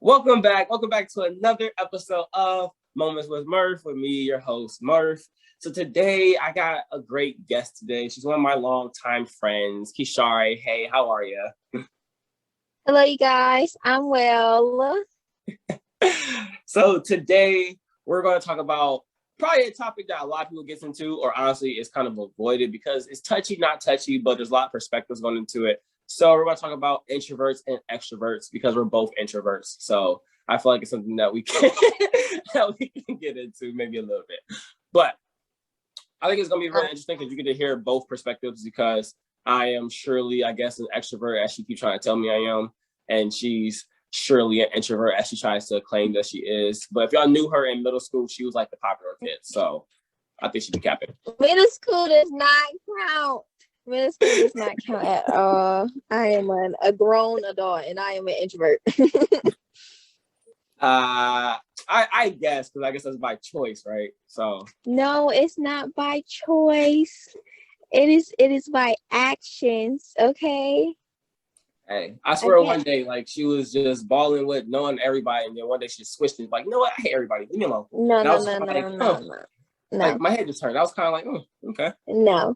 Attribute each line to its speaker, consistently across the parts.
Speaker 1: Welcome back. Welcome back to another episode of Moments with Murph with me, your host, Murph. So today I got a great guest today. She's one of my longtime friends, Kishari. Hey, how are you?
Speaker 2: Hello, you guys. I'm well.
Speaker 1: So today we're going to talk about probably a topic that a lot of people get into, or honestly is kind of avoided because it's touchy, not touchy, but there's a lot of perspectives going into it. So we're going to talk about introverts and extroverts because we're both introverts. So I feel like it's something that we can get into maybe a little bit. But I think it's going to be really interesting because you get to hear both perspectives because I am surely, I guess, an extrovert as she keeps trying to tell me I am. And she's surely an introvert as she tries to claim that she is. But if y'all knew her in middle school, she was like the popular kid. So I think she'd be capping.
Speaker 2: Middle school does not count. Middle school does not count at all. I am a grown adult and I am an introvert.
Speaker 1: I guess, because I guess that's by choice, right? So
Speaker 2: no, it's not by choice. It is by actions, okay?
Speaker 1: Hey, I swear one day, like, she was just balling with knowing everybody, and then one day she switched it, like, you know what, I hate everybody, leave me alone.
Speaker 2: No.
Speaker 1: Like, my head just turned. I was kind of like, okay.
Speaker 2: No.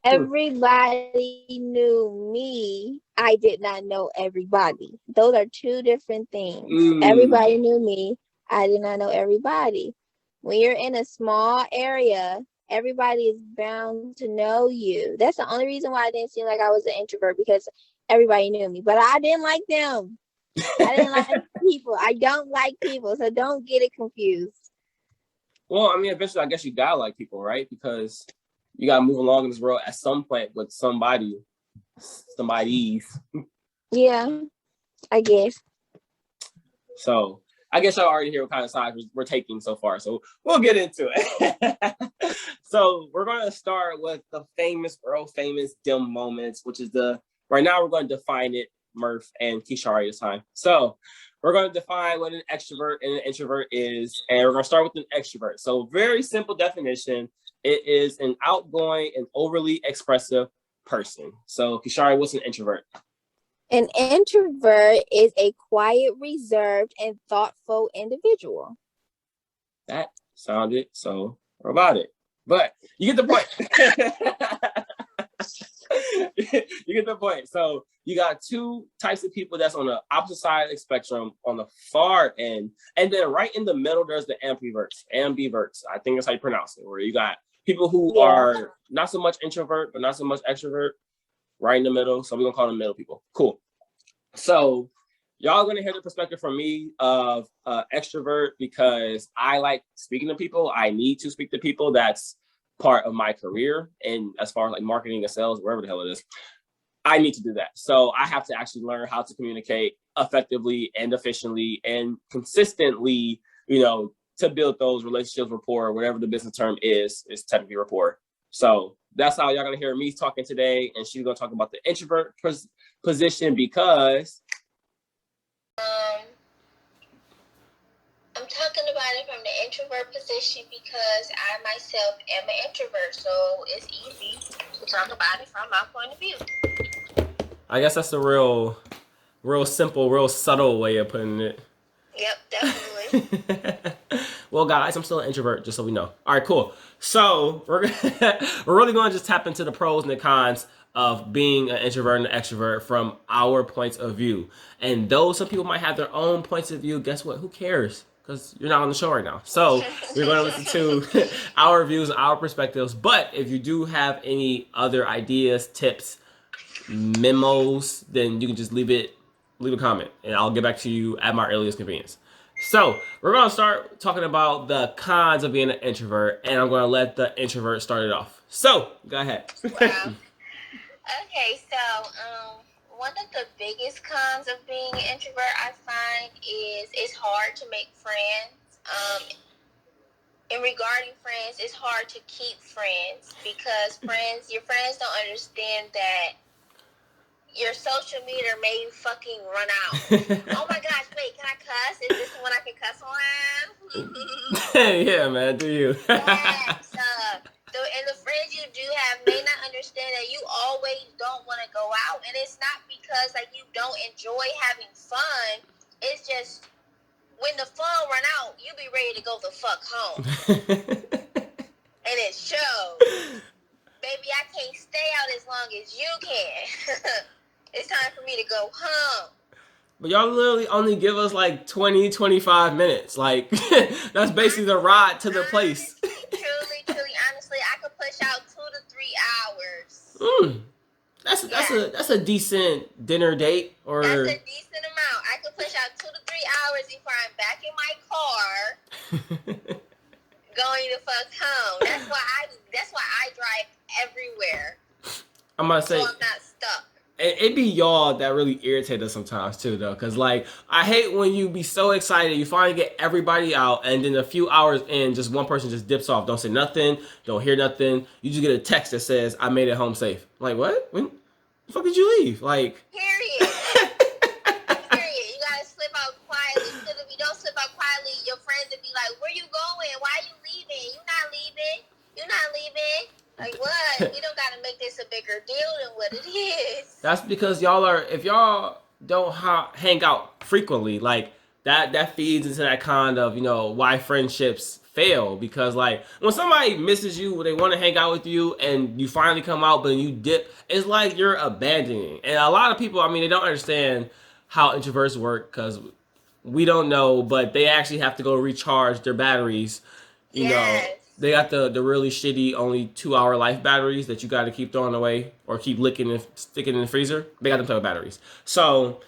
Speaker 2: Everybody knew me. I did not know everybody. Those are two different things. Everybody knew me. I did not know everybody. When you're in a small area, everybody is bound to know you. That's the only reason why I didn't seem like I was an introvert, because everybody knew me. But I didn't like them. I didn't like people. I don't like people, so don't get it confused.
Speaker 1: Well, I mean, eventually, I guess you gotta like people, right? Because you gotta move along in this world at some point with somebody's.
Speaker 2: Yeah, I guess.
Speaker 1: So I guess y'all already hear what kind of sides we're taking so far. So we'll get into it. So we're going to start with the world famous D.I.M moments, which is right now we're going to define it, Murph and Kishari this time. So we're going to define what an extrovert and an introvert is. And we're going to start with an extrovert. So very simple definition. It is an outgoing and overly expressive person. So Kishari, what's an introvert?
Speaker 2: An introvert is a quiet, reserved, and thoughtful individual.
Speaker 1: That sounded so robotic, but you get the point. You get the point. So you got two types of people that's on the opposite side of the spectrum on the far end. And then right in the middle, there's the ambiverts. I think that's how you pronounce it, where you got people who are not so much introvert, but not so much extrovert, right in the middle. So we're going to call them middle people. Cool. So y'all going to hear the perspective from me of extrovert because I like speaking to people. I need to speak to people. That's part of my career. And as far as like marketing and sales, wherever the hell it is, I need to do that. So I have to actually learn how to communicate effectively and efficiently and consistently, to build those relationships, rapport, whatever the business term is technically rapport. So that's how y'all gonna hear me talking today, and she's gonna talk about the introvert position because
Speaker 3: I'm talking about it from the introvert position because I myself am an introvert, so it's easy to talk about it from my point of view.
Speaker 1: I guess that's the real simple, real subtle way of putting it.
Speaker 3: Yep, definitely.
Speaker 1: Well, guys, I'm still an introvert, just so we know. All right, cool. So we're really going to just tap into the pros and the cons of being an introvert and an extrovert from our points of view. And though some people might have their own points of view, guess what? Who cares? Because you're not on the show right now. So we're going to listen to our views and our perspectives. But if you do have any other ideas, tips, memos, then you can just leave a comment, and I'll get back to you at my earliest convenience. So we're going to start talking about the cons of being an introvert, and I'm going to let the introvert start it off. So go ahead.
Speaker 3: Wow. Okay, so one of the biggest cons of being an introvert, I find, is it's hard to make friends. And regarding friends, it's hard to keep friends because your friends don't understand that your social meter may fucking run out. Oh my gosh, wait, can I cuss? Is this the one I can cuss
Speaker 1: on? Yeah, man, do you?
Speaker 3: Yes. And the friends you do have may not understand that you always don't want to go out. And it's not because like you don't enjoy having fun. It's just, when the phone run out, you be ready to go the fuck home. And it shows. Baby, I can't stay out as long as you can. It's time for me to go home.
Speaker 1: But y'all literally only give us like 20, 25 minutes. Like, that's basically the ride to the place.
Speaker 3: Truly, honestly, I could push out 2 to 3 hours.
Speaker 1: That's a decent dinner date. Or
Speaker 3: that's a decent amount. I could push out 2 to 3 hours before I'm back in my car going to fuck home. That's why I drive everywhere.
Speaker 1: I'm gonna say,
Speaker 3: so I'm not stuck.
Speaker 1: It be y'all that really irritate us sometimes too, though, because like I hate when you be so excited, you finally get everybody out, and then a few hours in, just one person just dips off, don't say nothing, don't hear nothing. You just get a text that says, "I made it home safe." Like, what? When the fuck did you leave? Like,
Speaker 3: period. Period. You gotta slip out quietly. Because if you don't slip out quietly, your friends would be like, "Where you going? Why are you leaving? You're not leaving. You're not leaving." Like, what? We don't gotta make this a bigger deal than what it is.
Speaker 1: That's because if y'all don't hang out frequently, like that feeds into that kind of, why friendships fail. Because like when somebody misses you, they want to hang out with you, and you finally come out, but you dip, it's like you're abandoning. And a lot of people, they don't understand how introverts work, because we don't know, but they actually have to go recharge their batteries. You know, they got the really shitty only 2-hour life batteries that you got to keep throwing away or keep licking and sticking in the freezer. They got them type of batteries. So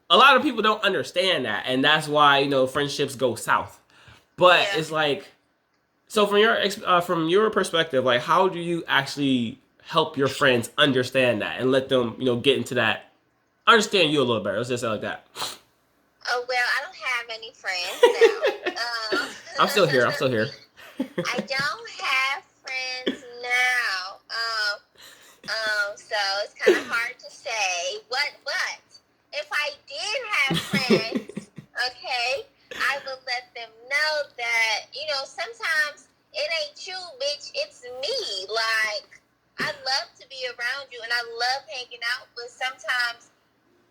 Speaker 1: a lot of people don't understand that, and that's why friendships go south. But it's like, so from your perspective, like how do you actually help your friends understand that and let them get into that, understand you a little better? Let's just say it like that.
Speaker 3: Oh well, I don't have any friends now.
Speaker 1: I'm still here.
Speaker 3: I don't have friends now. So it's kind of hard to say. But if I did have friends, okay, I would let them know that, sometimes it ain't you, bitch, it's me. Like, I love to be around you and I love hanging out, but sometimes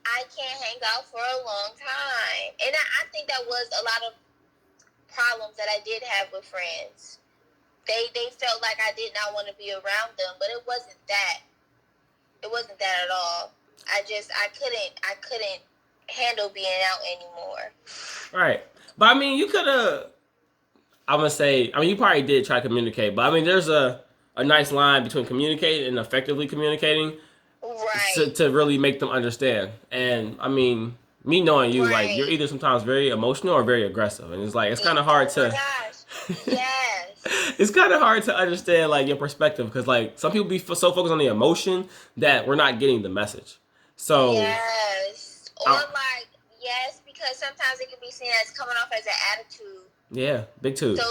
Speaker 3: I can't hang out for a long time. And I think that was a lot of problems that I did have with friends. They felt like I did not want to be around them, but it wasn't that. It wasn't that at all. I couldn't handle being out anymore.
Speaker 1: Right. But you could have, I'm going to say, you probably did try to communicate, but there's a nice line between communicating and effectively communicating.
Speaker 3: Right.
Speaker 1: To really make them understand. And me knowing you, like, you're either sometimes very emotional or very aggressive, and it's like it's kind of hard to.
Speaker 3: Oh my gosh. Yes.
Speaker 1: It's kind of hard to understand like your perspective, because like some people be so focused on the emotion that we're not getting the message. So.
Speaker 3: Yes. Or because sometimes it can be seen as coming off as an attitude.
Speaker 1: Yeah, big too.
Speaker 3: So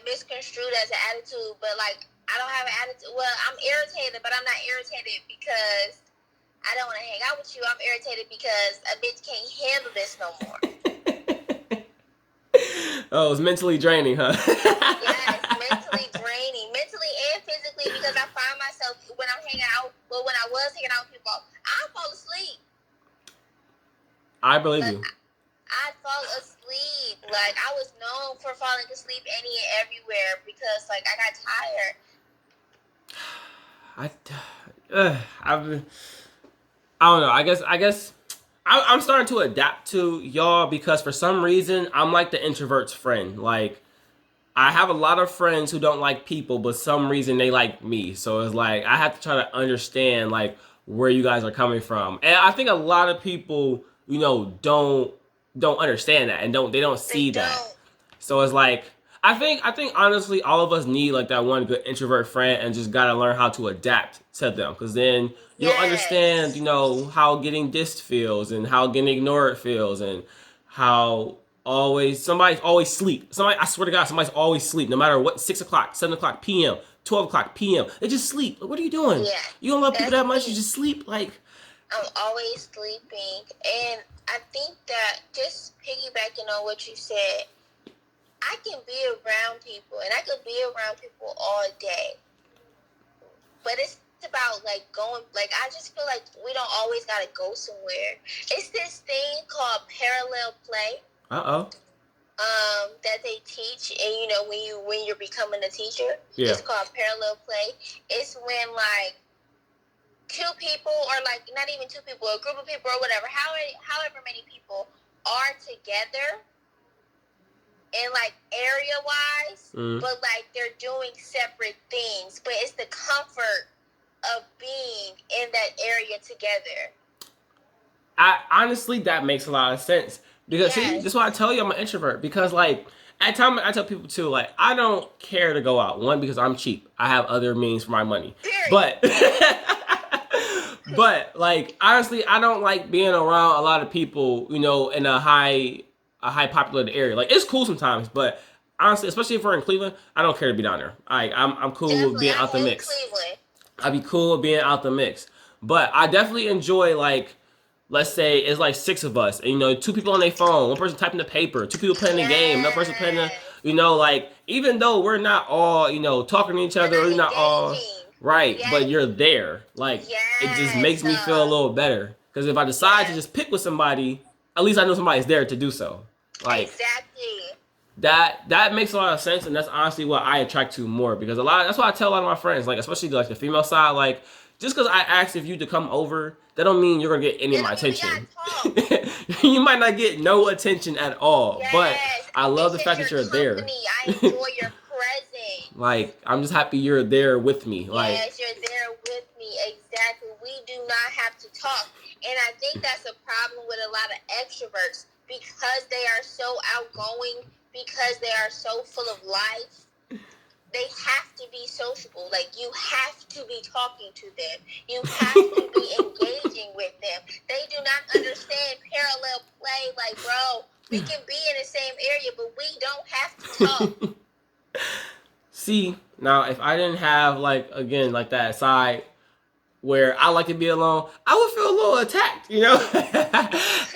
Speaker 3: misconstrued as an attitude, but like I don't have an attitude. Well, I'm irritated, but I'm not irritated because I don't want to hang out with you. I'm irritated because a bitch can't handle this no more.
Speaker 1: Oh, it's mentally draining, huh?
Speaker 3: Yes, mentally draining. Mentally and physically, because I find myself when I'm hanging out, when I was hanging out with people, I'd fall asleep.
Speaker 1: I believe you.
Speaker 3: I'd fall asleep. Like, I was known for falling asleep any and everywhere because, like, I got tired.
Speaker 1: I don't know. I guess I'm starting to adapt to y'all, because for some reason I'm like the introvert's friend. Like, I have a lot of friends who don't like people, but some reason they like me. So it's like I have to try to understand like where you guys are coming from. And I think a lot of people, don't understand that and they don't see that. So it's like I think honestly all of us need like that one good introvert friend, and just gotta learn how to adapt to them, because then you'll understand, how getting dissed feels and how getting ignored feels, and how somebody's always sleep. I swear to God, somebody's always sleep, no matter what, 6 o'clock, 7 o'clock p.m., 12 o'clock p.m. They just sleep. Like, what are you doing? Yeah, you don't love people that much, you just sleep? Like,
Speaker 3: I'm always sleeping. And I think that, just piggybacking on what you said, I can be around people, and I could be around people all day. But it's about, like, going, like, I just feel like we don't always got to go somewhere. It's this thing called parallel play. That they teach, and you know, when you're becoming a teacher, it's called parallel play. It's when like two people, or like not even two people, a group of people or whatever, however many people are together in like area wise, but like they're doing separate things, but it's the comfort of being in that area together.
Speaker 1: I honestly, that makes a lot of sense, because see, this is why I tell you I'm an introvert, because like at times I tell people too, like I don't care to go out. One, because I'm cheap. I have other means for my money. But but like honestly, I don't like being around a lot of people, you know, in a high populated area. Like it's cool sometimes, but honestly, especially if we're in Cleveland, I don't care to be down there. I'm cool with being out the mix. I'd be cool with being out the mix. But I definitely enjoy, like, let's say it's like 6 of us, and you know, 2 people on their phone, 1 person typing the paper, 2 people playing the game, another person playing the, you know, like even though we're not all, you know, talking to each other, we're not all right, but you're there. Like it just makes me feel a little better, because if I decide to just pick with somebody, at least I know somebody's there to do so. Like that makes a lot of sense, and that's honestly what I attract to more, because that's why I tell a lot of my friends, like especially like the female side, like just because I asked if you to come over, that don't mean you're gonna get any of my attention. You might not get no attention at all, but I love the fact that you're there.
Speaker 3: I enjoy your presence.
Speaker 1: Like I'm just happy you're there with me. Like
Speaker 3: yes, you're there with me. Exactly. We do not have to talk, and I think that's a problem with a lot of extroverts, because they are so outgoing, because they are so full of life. They have to be sociable. Like, you have to be talking to them. You have to be engaging with them. They do not understand parallel play. Like, bro, we can be in the same area, but we don't have to talk.
Speaker 1: See, now, if I didn't have, like, again, like that side where I like to be alone, I would feel a little attacked, you know?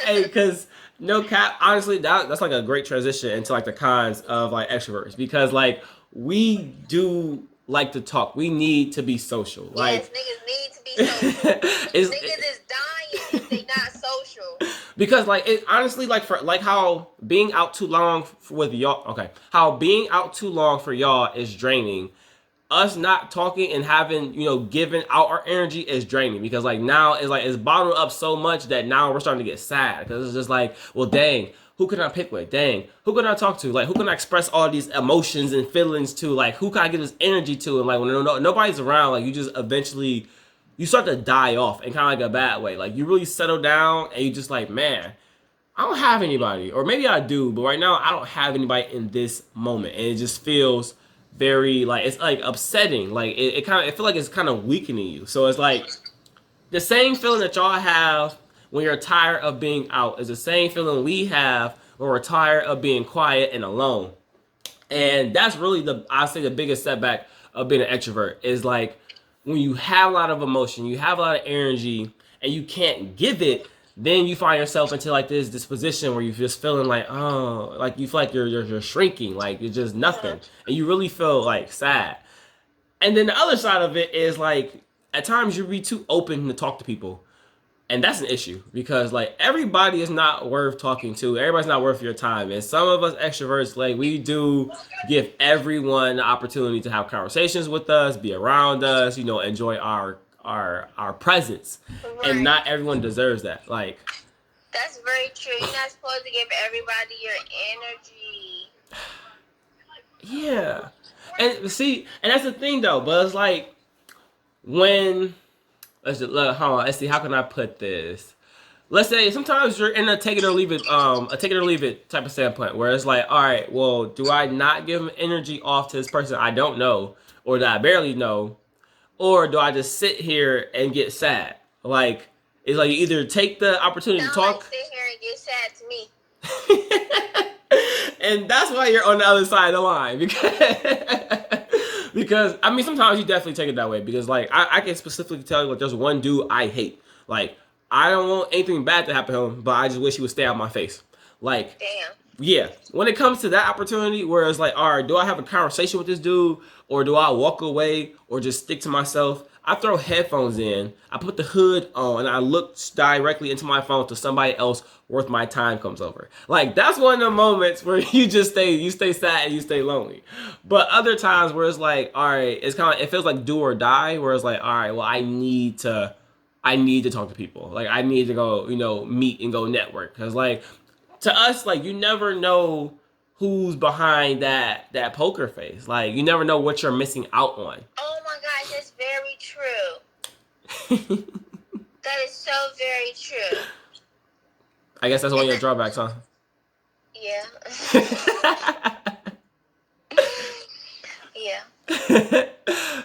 Speaker 1: Hey, because no cap, honestly, that's like a great transition into, like, the cons of, like, extroverts. Because, like, we do like to talk. We need to be social. Like,
Speaker 3: yes, niggas need to be social. Niggas is dying if they not social.
Speaker 1: Because like it honestly, like for like how being out too long with y'all, how being out too long for y'all is draining. Us not talking and having, you know, giving out our energy is draining, because like now it's bottled up so much that now we're starting to get sad, because it's just like, well, dang, who can I pick with? Dang, who can I talk to? Like, who can I express all these emotions and feelings to? Like, who can I get this energy to? And like, when nobody's around, like, you just eventually, you start to die off in kind of like a bad way. Like, you really settle down and you just like, man, I don't have anybody. Or maybe I do, but right now I don't have anybody in this moment. And it just feels very, like, it's like upsetting. Like, it feel like it's kind of weakening you. So it's like, the same feeling that y'all have when you're tired of being out is the same feeling we have when we're tired of being quiet and alone. And that's really I say the biggest setback of being an extrovert is like when you have a lot of emotion, you have a lot of energy, and you can't give it, then you find yourself into like this position where you're just feeling like, oh, like you feel like you're shrinking, like you're just nothing, and you really feel like sad. And then the other side of it is like at times you be too open to talk to people. And that's an issue, because like everybody is not worth talking to. Everybody's not worth your time. And some of us extroverts, like we do give everyone the opportunity to have conversations with us, be around us, you know, enjoy our presence. Right. And not everyone deserves that. Like,
Speaker 3: that's very true. You're not supposed to give everybody your energy.
Speaker 1: Yeah. And see, and that's the thing though, but it's like when let's see, how can I put this? Let's say sometimes you're in a take it or leave it type of standpoint, where it's like, all right, well, do I not give energy off to this person I don't know or that I barely know, or do I just sit here and get sad? Like, it's like you either take the opportunity to talk.
Speaker 3: Like sit here and get sad to me.
Speaker 1: And that's why you're on the other side of the line, because I mean, sometimes you definitely take it that way, because like I can specifically tell you, like, there's one dude I hate. Like, I don't want anything bad to happen to him, but I just wish he would stay out of my face. Like,
Speaker 3: damn.
Speaker 1: Yeah, when it comes to that opportunity where it's like, all right, do I have a conversation with this dude, or do I walk away or just stick to myself? I throw headphones in, I put the hood on, and I look directly into my phone till somebody else worth my time comes over. Like, that's one of the moments where you stay sad and you stay lonely. But other times where it's like, all right, it's kind of, it feels like do or die, where it's like, all right, well, I need to talk to people. Like, I need to go, meet and go network. Because, like, to us, like, you never know who's behind that poker face. Like, you never know what you're missing out on.
Speaker 3: Oh my gosh, that's very true. That is so very true.
Speaker 1: I guess that's one of your drawbacks, huh?
Speaker 3: Yeah. Yeah.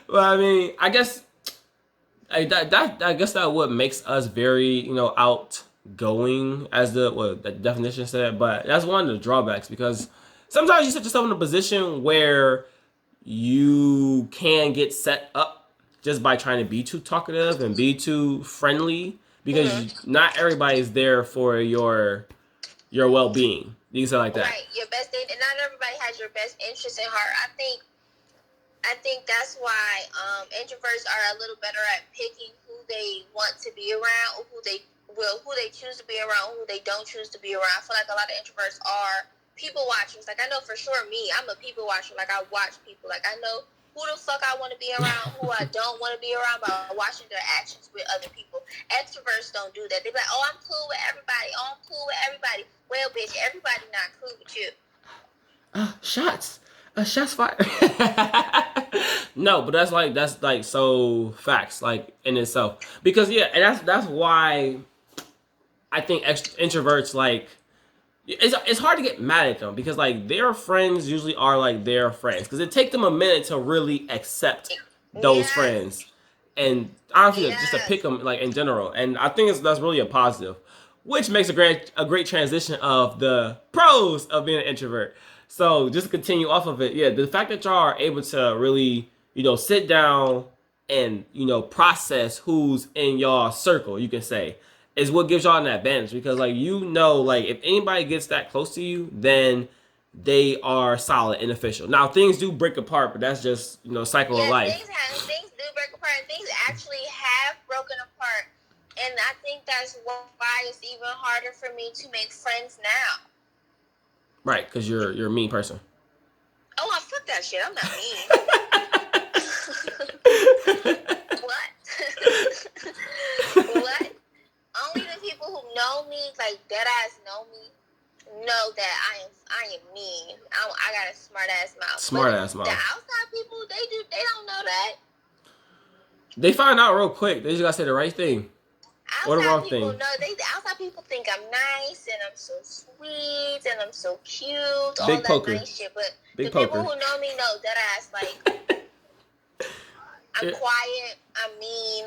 Speaker 1: Well, I mean, I guess that what makes us very, outgoing, as the definition said. But that's one of the drawbacks, because sometimes you set yourself in a position where you can get set up just by trying to be too talkative and be too friendly, because not everybody's there for your well-being. You can say like that.
Speaker 3: Right, your best, and not everybody has your best interest in heart. I think that's why introverts are a little better at picking who they want to be around, or who they choose to be around, who they don't choose to be around. I feel like a lot of introverts are people watchers. Like, I know for sure me, I'm a people watcher. Like, I watch people. Like, I know who the fuck I want to be around, who I don't want to be around, by watching their actions with other people. Extroverts don't do that. They be like, oh, I'm cool with everybody. Oh, I'm cool with everybody. Well, bitch, everybody not cool with you.
Speaker 1: Shots fired. No, but that's like so facts, like, in itself. Because and that's why I think introverts, like, it's hard to get mad at them, because, like, their friends usually are like their friends, because it takes them a minute to really accept those friends, and honestly, just to pick them, like, in general. And I think that's really a positive, which makes a great transition of the pros of being an introvert. So just to continue off of it, the fact that y'all are able to really, sit down and, process who's in y'all circle, you can say, is what gives y'all an advantage. Because, like, like, if anybody gets that close to you, then they are solid and official. Now, things do break apart, but that's just, cycle of life.
Speaker 3: Things do break apart, and things actually have broken apart. And I think that's why it's even harder for me to make friends now.
Speaker 1: Right, because you're a mean person.
Speaker 3: Oh, fuck that shit. I'm not mean. What? What? Only the people who know me, like, dead ass know me, know that I am mean. I got a smart ass mouth.
Speaker 1: Smart ass mouth.
Speaker 3: The outside people, they don't know that.
Speaker 1: They find out real quick. They just gotta say the right thing. Or the wrong thing.
Speaker 3: The outside people think I'm nice and I'm so sweet and I'm so cute, all
Speaker 1: Big
Speaker 3: that
Speaker 1: poker.
Speaker 3: nice shit. But
Speaker 1: Big
Speaker 3: the
Speaker 1: poker.
Speaker 3: people who know me know that ass, like, I'm quiet, I'm mean.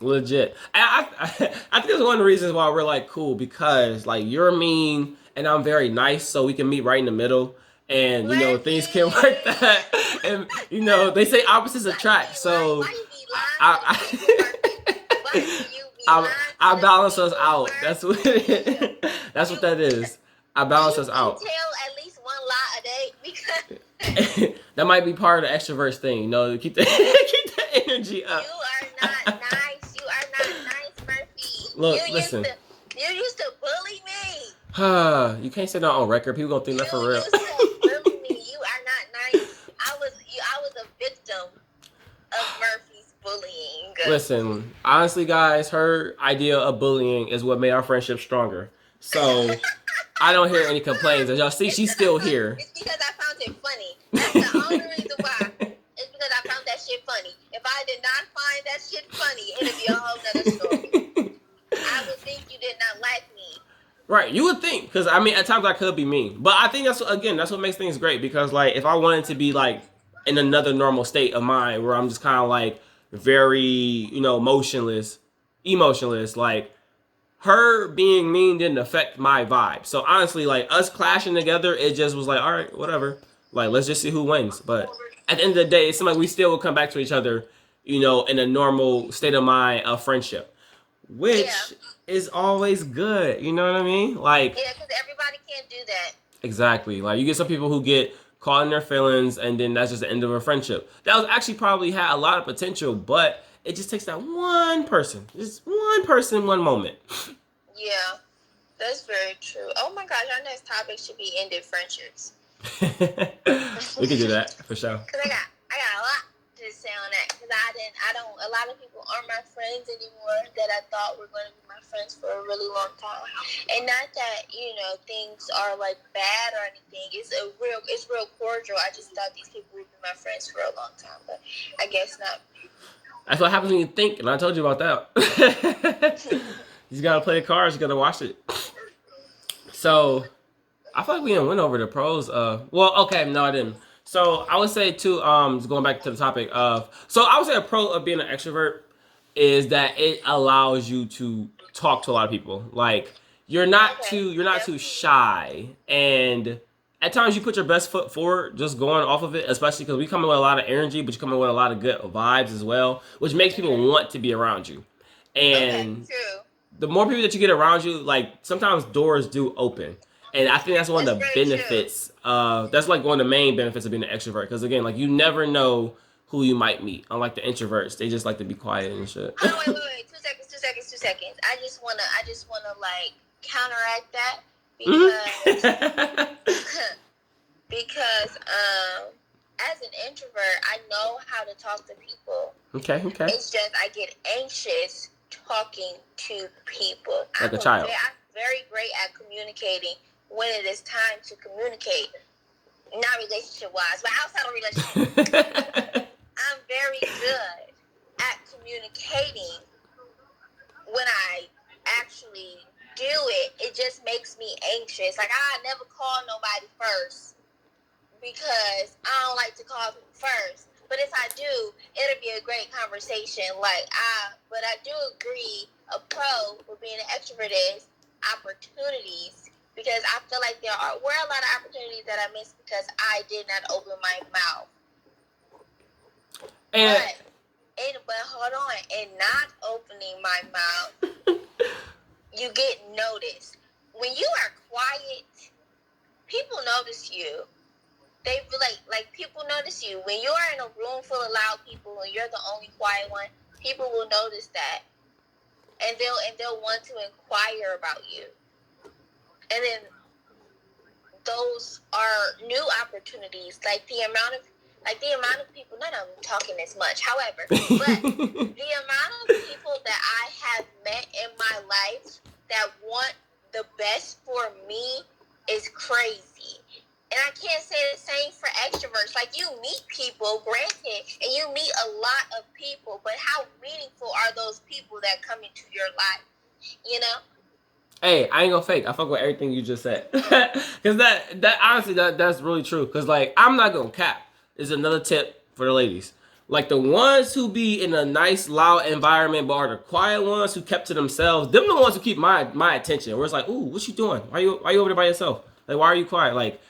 Speaker 1: Legit. I think that's one of the reasons why we're, like, cool, because, like, you're mean and I'm very nice, so we can meet right in the middle. And, things can work that. And, they say opposites attract. So I balance us out. That's what that is. I balance us out.
Speaker 3: You tell at least one lie a day, because
Speaker 1: that might be part of the extroverts thing. Keep the energy up.
Speaker 3: You are not nice. You are not nice, Murphy.
Speaker 1: Look, listen.
Speaker 3: You used to bully me.
Speaker 1: You can't say that on record. People gonna think that for real.
Speaker 3: You used to bully me. You are not nice. I was a victim of Murphy's bullying.
Speaker 1: Listen, honestly, guys, her idea of bullying is what made our friendship stronger. So I don't hear any complaints. As y'all see, she's still here.
Speaker 3: It's because I found it funny. That's the only reason why. It's because I found that shit funny. If I did not find that shit funny, it'd be a whole nother story. I would think you did not like me.
Speaker 1: Right, you would think, because, I mean, at times I could be mean. But I think that's what makes things great, because, like, if I wanted to be, like, in another normal state of mind where I'm just kind of, like, very, emotionless, like, her being mean didn't affect my vibe. So, honestly, like, us clashing together, it just was like, all right, whatever. Like, let's just see who wins. But at the end of the day, it seems like we still will come back to each other, in a normal state of mind of friendship, which is always good. You know what I mean? Like,
Speaker 3: because everybody can't do that.
Speaker 1: Exactly. Like, you get some people who get caught in their feelings, and then that's just the end of a friendship. That was actually probably had a lot of potential, but it just takes that one person, one moment.
Speaker 3: Yeah, that's very true. Oh my gosh, our next topic should be ended friendships.
Speaker 1: We can do that for sure.
Speaker 3: Cause I got a lot to say on that. Cause a lot of people aren't my friends anymore that I thought were going to be my friends for a really long time. And not that, things are like bad or anything. It's real cordial. I just thought these people would be my friends for a long time, but I guess not.
Speaker 1: That's what happens when you think, and I told you about that. You gotta play the cards, you gotta watch it. So, I feel like we didn't win over the pros. Okay, no, I didn't. So, I would say too, just going back to the topic I would say a pro of being an extrovert is that it allows you to talk to a lot of people. Like, you're not too shy, and at times you put your best foot forward, just going off of it, especially because we come in with a lot of energy, but you come in with a lot of good vibes as well, which makes people want to be around you. And the more people that you get around you, like sometimes doors do open. And I think that's one of the benefits. That's like one of the main benefits of being an extrovert. Because again, like you never know who you might meet. Unlike the introverts, they just like to be quiet and shit.
Speaker 3: Oh, wait. 2 seconds. I just wanna like counteract that because as an introvert, I know how to talk to people.
Speaker 1: Okay.
Speaker 3: It's just I get anxious talking to people.
Speaker 1: Like a child.
Speaker 3: I'm very great at communicating when it is time to communicate. Not relationship-wise, but outside of relationship. I'm very good at communicating. When I actually do it, it just makes me anxious. Like, I never call nobody first because I don't like to call people first. But if I do, it'll be a great conversation. But I do agree a pro for being an extrovert is opportunities, because I feel like were a lot of opportunities that I missed because I did not open my mouth. But hold on, and not opening my mouth, you get noticed. When you are quiet, people notice you. They like people notice you. When you are in a room full of loud people and you're the only quiet one, people will notice that, and they'll want to inquire about you. And then those are new opportunities, like the amount of people, none of them talking as much, however, but the amount of people that I have met in my life that want the best for me is crazy. And I can't say the same for extroverts. Like, you meet people, granted, and you meet a lot of people, but how meaningful are those people that come into your life,
Speaker 1: Hey, I ain't gonna fake. I fuck with everything you just said. Because that honestly, that's really true. Because, like, I'm not gonna cap. Is another tip for the ladies. Like, the ones who be in a nice, loud environment, but are the quiet ones who kept to themselves, them the ones who keep my attention. Where it's like, ooh, what you doing? Why you over there by yourself? Like, why are you quiet? Like,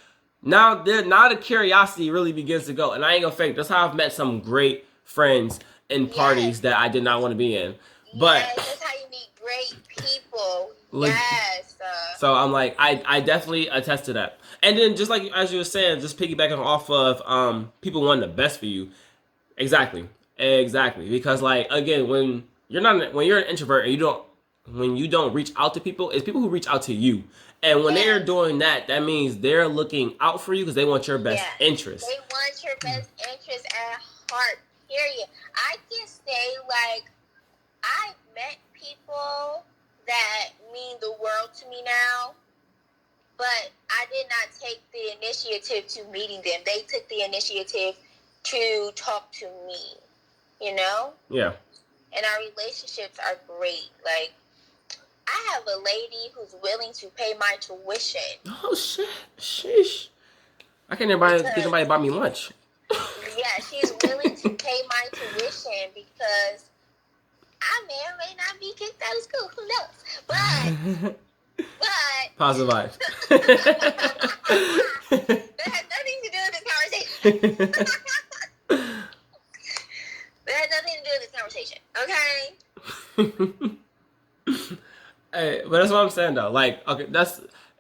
Speaker 1: now the curiosity really begins to go. And I ain't gonna fake. That's how I've met some great friends in parties that I did not want to be in. But
Speaker 3: that's how you meet great people. Yes.
Speaker 1: So I'm like, I definitely attest to that. And then just like as you were saying, just piggybacking off of people wanting the best for you. Exactly. Because like again, when you're an introvert and you don't reach out to people, it's people who reach out to you. And when they're doing that, that means they're looking out for you because they want your best interest.
Speaker 3: They want your best interest at heart. Period. I can say like I've met people that mean the world to me now, but I did not take the initiative to meeting them. They took the initiative to talk to me,
Speaker 1: Yeah.
Speaker 3: And our relationships are great. Like, I have a lady who's willing to pay my tuition.
Speaker 1: Oh, shit. Sheesh. I can't get anybody buy me lunch.
Speaker 3: Yeah, she's willing to pay my tuition because I may or may not be kicked out of school. Who knows? But
Speaker 1: positive vibes.
Speaker 3: That has nothing to do with this conversation. That has nothing to do with this conversation. Okay.
Speaker 1: Hey, but that's what I'm saying though. Like, okay,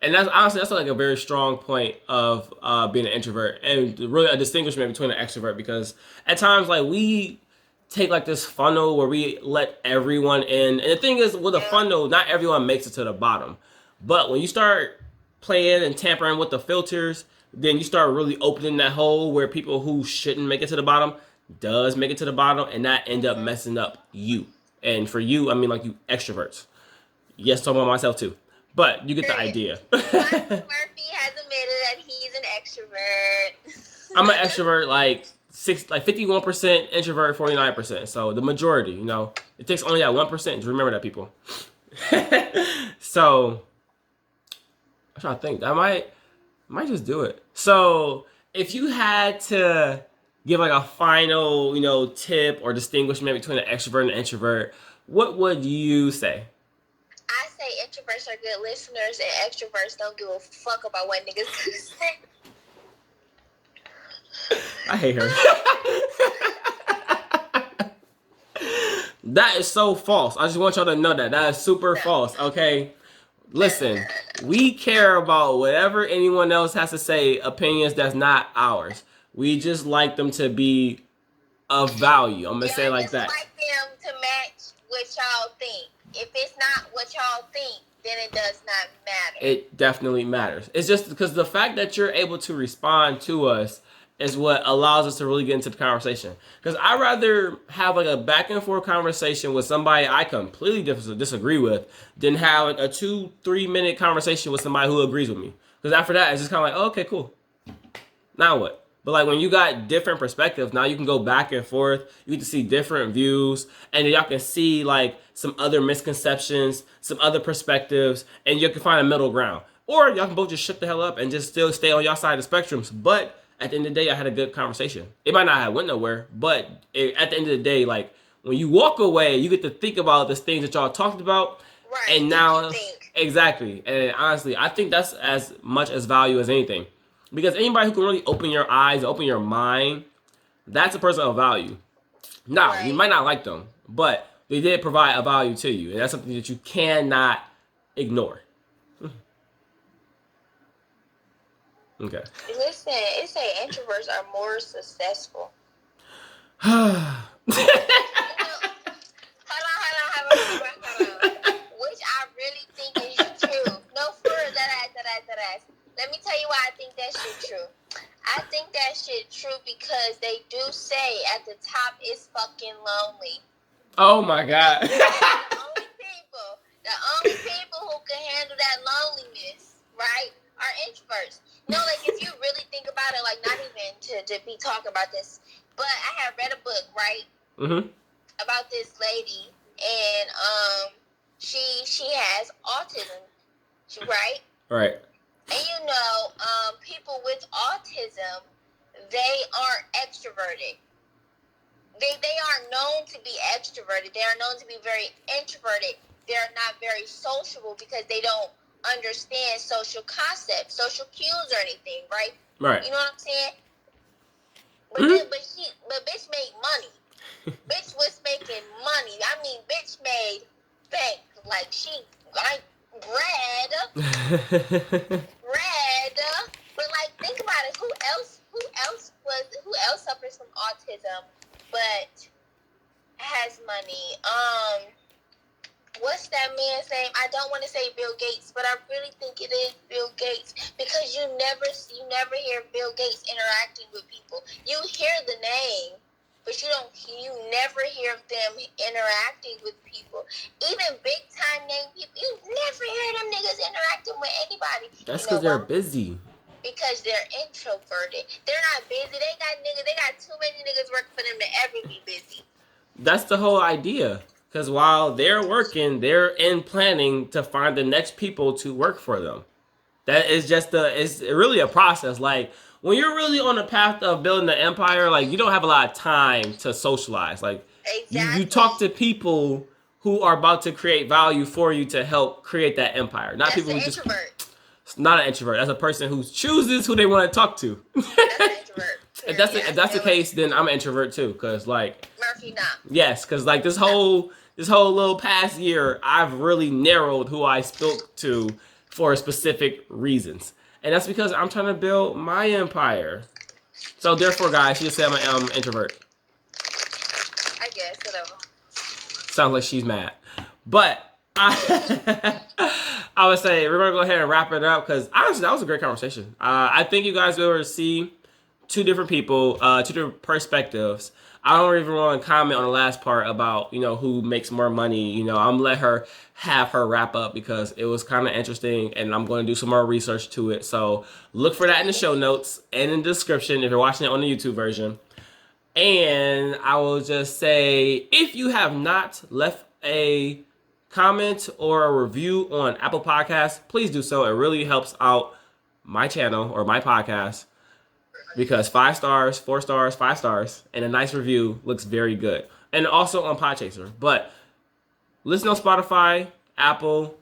Speaker 1: And that's honestly, that's like a very strong point of being an introvert and really a distinguishment between an extrovert, because at times like we take like this funnel where we let everyone in. And the thing is, with a funnel, not everyone makes it to the bottom. But when you start playing and tampering with the filters, then you start really opening that hole where people who shouldn't make it to the bottom does make it to the bottom, and that end up messing up you. And for you, I mean like you extroverts. Yes, talking about myself too. But you get the idea.
Speaker 3: Murphy has admitted that he's an extrovert.
Speaker 1: I'm an extrovert, like 51% introvert, 49%. So the majority, you know, it takes only that 1%. Just remember that, people. So I'm trying to think. I might just do it. So if you had to give like a final, you know, tip or distinguishment between an extrovert and an introvert, what would you say?
Speaker 3: I say introverts are good listeners and extroverts don't give a fuck about what niggas gonna say.
Speaker 1: I hate her. That is so false. I just want y'all to know that. That is super false, okay? Listen, we care about whatever anyone else has to say, opinions that's not ours. We just like them to be of value. I'm going to say it like that.
Speaker 3: Like them to match what y'all think. If it's not what y'all think, then it does not matter.
Speaker 1: It definitely matters. It's just because the fact that you're able to respond to us is what allows us to really get into the conversation. Because I'd rather have like a back and forth conversation with somebody I completely disagree with than have like a 2-3 minute conversation with somebody who agrees with me. Because after that, it's just kind of like, oh, okay, cool. Now what? But like when you got different perspectives, now you can go back and forth. You get to see different views, and y'all can see like some other misconceptions, some other perspectives, and you can find a middle ground. Or y'all can both just shut the hell up and just still stay on y'all side of the spectrums. But at the end of the day, I had a good conversation. It might not have went nowhere, but at the end of the day, like when you walk away, you get to think about the things that y'all talked about.
Speaker 3: Right.
Speaker 1: And now, exactly. And honestly, I think that's as much as value as anything. Because anybody who can really open your eyes, open your mind, that's a person of value. Now, you might not like them, but they did provide a value to you. And that's something that you cannot ignore. Okay.
Speaker 3: Listen, it say introverts are more successful.
Speaker 1: Hold
Speaker 3: Hold on. Which I really think is true. No, for that ass. Let me tell you why I think that shit true. I think that shit true because they do say at the top it's fucking lonely.
Speaker 1: Oh my God.
Speaker 3: The only people who can handle that loneliness, right, are introverts. No, like if you really think about it, like not even to be talking about this, but I have read a book, right, about this lady, and she has autism, right? And you know, people with autism, they aren't extroverted. They are known to be extroverted. They are known to be very introverted. They're not very sociable because they don't understand social concepts, social cues or anything, right?
Speaker 1: Right.
Speaker 3: You know what I'm saying? But bitch made money. Bitch was making money. I mean, bitch made bank. Like bread. But like, think about it. Who else suffers from autism but has money? What's that man's name? I don't want to say Bill Gates, but I really think it is Bill Gates because you never hear Bill Gates interacting with people. You hear the name, but you never hear them interacting with people. Even big time name people, you never hear them niggas interacting with anybody.
Speaker 1: That's because they're busy.
Speaker 3: Because they're introverted. They're not busy. They got too many niggas working for them to ever be busy. That's
Speaker 1: the whole idea. Because while they're working, they're in planning to find the next people to work for them. That is it's really a process. Like, when you're really on the path of building an empire, like, you don't have a lot of time to socialize. Like, exactly. you talk to people who are about to create value for you to help create that empire. Not people who just... Introvert. Not an introvert. That's a person who chooses who they want to talk to. That's an introvert. If that's the case, then I'm an introvert too. Cause like
Speaker 3: Murphy, not.
Speaker 1: Yes, cause like this whole little past year, I've really narrowed who I spoke to for specific reasons. And that's because I'm trying to build my empire. So therefore, guys, she just said I'm an introvert.
Speaker 3: I guess, whatever.
Speaker 1: Sounds like she's mad. But I would say we're going to go ahead and wrap it up because honestly, that was a great conversation. I think you guys will be able to see two different people, two different perspectives. I don't even want to comment on the last part about, who makes more money. I'm going to let her have her wrap up because it was kind of interesting and I'm going to do some more research to it. So look for that in the show notes and in the description if you're watching it on the YouTube version. And I will just say, if you have not left a comment or a review on Apple Podcasts, please do so. It really helps out my channel or my podcast. Because 5 stars, 4 stars, 5 stars, and a nice review looks very good. And also on Podchaser. But listen on Spotify, Apple,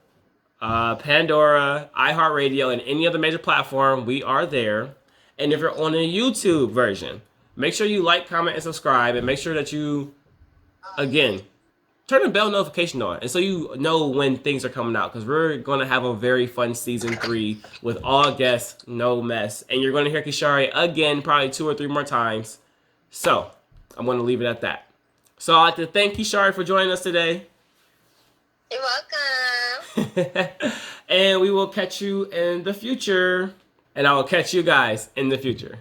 Speaker 1: Pandora, iHeartRadio, and any other major platform. We are there. And if you're on the YouTube version, make sure you like, comment, and subscribe. And make sure that you, again, turn the bell notification on, and so you know when things are coming out, because we're going to have a very fun season 3 with all guests, no mess. And you're going to hear Kishari again, probably 2 or 3 more times. So I'm going to leave it at that. So I'd like to thank Kishari for joining us today.
Speaker 3: You're welcome.
Speaker 1: And we will catch you in the future. And I will catch you guys in the future.